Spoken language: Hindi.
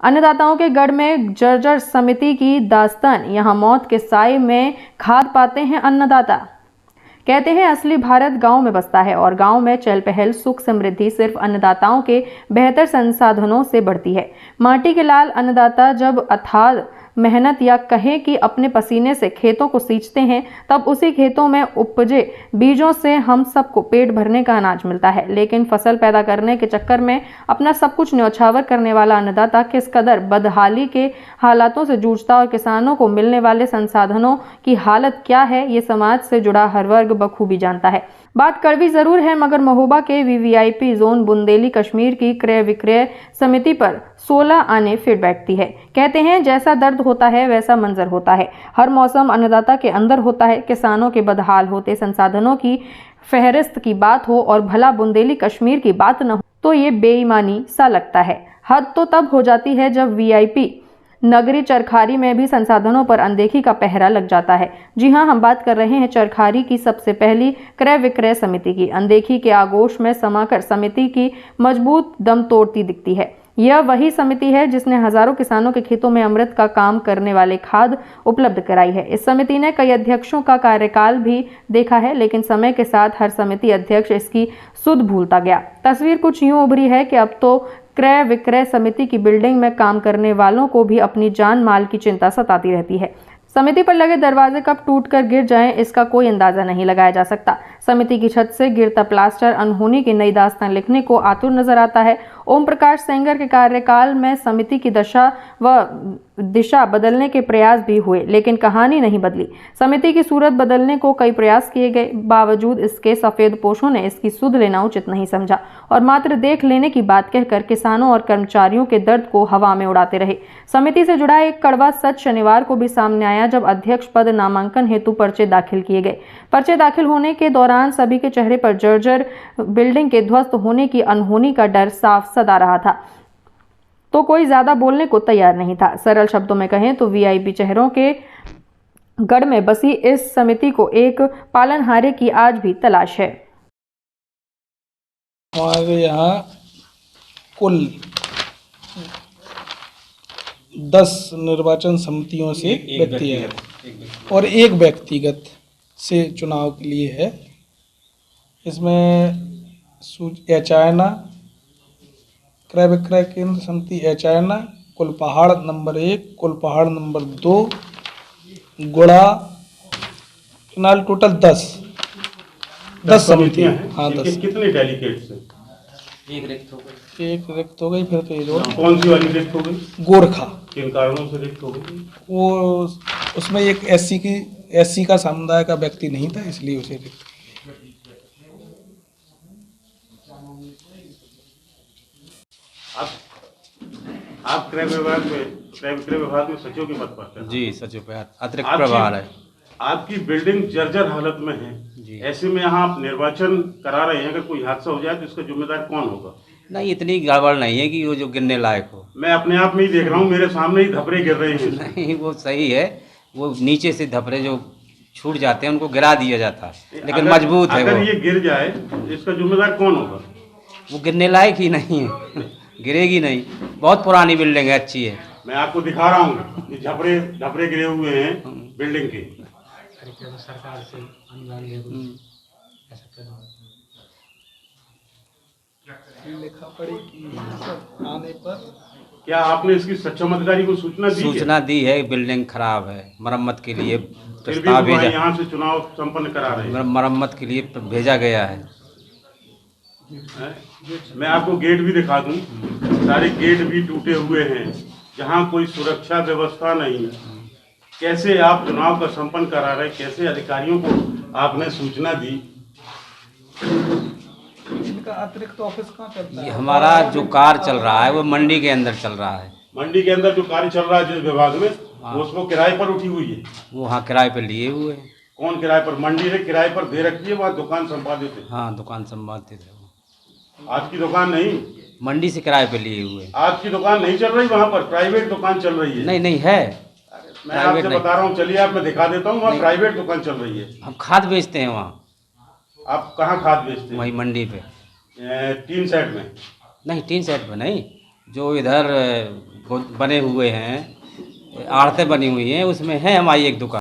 अन्नदाताओं के गढ़ में जर्जर समिति की दास्तान, यहां मौत के साए में खाद पाते हैं अन्नदाता। कहते हैं असली भारत गांव में बसता है और गांव में चहल पहल सुख समृद्धि सिर्फ अन्नदाताओं के बेहतर संसाधनों से बढ़ती है। माटी के लाल अन्नदाता जब अथाह मेहनत या कहें कि अपने पसीने से खेतों को सींचते हैं, तब उसी खेतों में उपजे बीजों से हम सबको पेट भरने का अनाज मिलता है। लेकिन फसल पैदा करने के चक्कर में अपना सब कुछ न्यौछावर करने वाला अन्नदाता किस कदर बदहाली के हालातों से जूझता और किसानों को मिलने वाले संसाधनों की हालत क्या है, ये समाज से जुड़ा हर वर्ग बखूबी जानता है। बात कड़वी जरूर है, मगर महोबा के वीवीआईपी जोन बुंदेली कश्मीर की क्रय विक्रय समिति पर 16 आने फिर बैठती है। कहते हैं जैसा दर्द होता है वैसा मंजर होता है। हर मौसम अन्नदाता के अंदर होता है। किसानों के बदहाल होते संसाधनों की फहरिस्त की बात हो और भला बुंदेली कश्मीर की बात न हो तो ये बेईमानी सा लगता है। हद तो तब हो जाती है जब वीआईपी नगरी चरखारी में भी संसाधनों पर अनदेखी का पहरा लग जाता है। जी हां, हम बात कर रहे हैं चरखारी की सबसे पहली क्रय विक्रय समिति की। अनदेखी के आगोश में समाकर समिति की मजबूत दम तोड़ती दिखती है। यह वही समिति है जिसने हजारों किसानों के खेतों में अमृत का काम करने वाले खाद उपलब्ध कराई है। इस समिति ने कई अध्यक्षों का कार्यकाल भी देखा है, लेकिन समय के साथ हर समिति अध्यक्ष इसकी सुध भूलता गया। तस्वीर कुछ यूं उभरी है कि अब तो क्रय विक्रय समिति की बिल्डिंग में काम करने वालों को भी अपनी जान माल की चिंता सताती रहती है। समिति पर लगे दरवाजे कब टूटकर गिर जाएं, इसका कोई अंदाजा नहीं लगाया जा सकता। समिति की छत से गिरता प्लास्टर अनहोनी की नई दास्तान लिखने को आतुर नजर आता है। ओम प्रकाश सेंगर के कार्यकाल में समिति की दशा व दिशा बदलने के प्रयास भी हुए, लेकिन कहानी नहीं बदली। समिति की सूरत बदलने को कई प्रयास किए गए, बावजूद इसके सफेद पोशों ने इसकी सुध लेना उचित नहीं समझा और मात्र देख लेने की बात कहकर किसानों और कर्मचारियों के दर्द को हवा में उड़ाते रहे। समिति से जुड़ा एक कड़वा सच शनिवार को भी सामने आया, जब अध्यक्ष पद नामांकन हेतु पर्चे दाखिल किए गए। पर्चे दाखिल होने के दौरान सभी के चेहरे पर जर्जर बिल्डिंग के ध्वस्त होने की अनहोनी का डर साफ सदा रहा था, तो कोई ज्यादा बोलने को तैयार नहीं था। सरल शब्दों में कहें तो वीआईपी चेहरों के गढ़ में बसी इस समिति को एक पालनहारे की आज भी तलाश है। हमारे यहाँ कुल 10 निर्वाचन समितियों से व्यक्ति है और एक व्यक्तिगत से चुनाव के लिए है। इसमें एचायना क्रय विक्रय केंद्र समिति एचायना, कुलपहाड़ नंबर 1, कुलपहाड़ नंबर 2, गुड़ा, फिलहाल टोटल 10 समितियाँ हैं। हाँ, 10। कितने डेलीगेट्स हैं? एक रिक्त हो गई। फिर तो ये जो कौन सी वाली रिक्त हो गई? गोरखा। किन कारणों से रिक्त हो गई? वो उसमें एक एससी का समुदाय का व्यक्ति नहीं था, इसलिए उसे रिक्त। आप क्रय विक्रय विभाग में सचिव के पद पर हैं? जी, सचिव पे अतिरिक्त प्रभार है। आपकी बिल्डिंग जर्जर हालत में है जी। ऐसे में यहाँ आप निर्वाचन करा रहे हैं, अगर कोई हादसा हो जाए तो इसका जिम्मेदार कौन होगा? नहीं, इतनी गड़बड़ नहीं है कि वो जो गिरने लायक हो। मैं अपने आप में ही देख रहा हूँ, मेरे सामने ही धपरे गिर रहे हैं। नहीं, वो सही है, वो नीचे से धपरे जो छूट जाते हैं उनको गिरा दिया जाता है, लेकिन मजबूत है। अगर वो ये गिर जाए इसका जिम्मेदार कौन होगा? वो गिरने लायक ही नहीं है, गिरेगी नहीं। बहुत पुरानी बिल्डिंग है, अच्छी है। मैं आपको दिखा रहा हूँ कि धपरे गिरे हुए हैं बिल्डिंग के। सरकार से अनुदान लिखा पड़ी कि आने पर क्या आपने इसकी सक्षम अधिकारी को सूचना दी है? बिल्डिंग खराब है, मरम्मत के लिए फिर भी प्रस्ताव भेजा, यहाँ से चुनाव संपन्न करा रहे हैं। मरम्मत के लिए भेजा गया है। मैं आपको गेट भी दिखा दूं, सारे गेट भी टूटे हुए हैं, जहाँ कोई सुरक्षा व्यवस्था नहीं है। कैसे आप चुनाव का संपन्न करा रहे, कैसे अधिकारियों को आपने सूचना दी? इनका अतिरिक्त ऑफिस कहाँ चलता है? ये हमारा जो कार्य चल रहा है वो मंडी के अंदर चल रहा है। मंडी के अंदर जो कार्य चल रहा है जिस विभाग में, वो उसको किराए पर उठी हुई है? वो हाँ, किराए पर लिए हुए हैं। कौन किराए पर? मंडी ने किराए पर दे रखी है, वहाँ दुकान संपादित है? हाँ, दुकान संपादित है। आपकी दुकान नहीं? मंडी से किराए पे लिए हुए। आपकी दुकान नहीं चल रही वहाँ पर? प्राइवेट दुकान चल रही है? नहीं है, मैं आपसे बता रहा हूँ, चलिए आप मैं दिखा देता हूँ, वहाँ प्राइवेट दुकान चल रही है। हम खाद बेचते हैं वहाँ। आप कहाँ खाद बेचते हैं? वही मंडी पे। टीन सेट में? नहीं, टीन सेट पे नहीं, जो इधर बने हुए हैं, आड़तें बनी हुई हैं, उसमें है हमारी एक दुकान।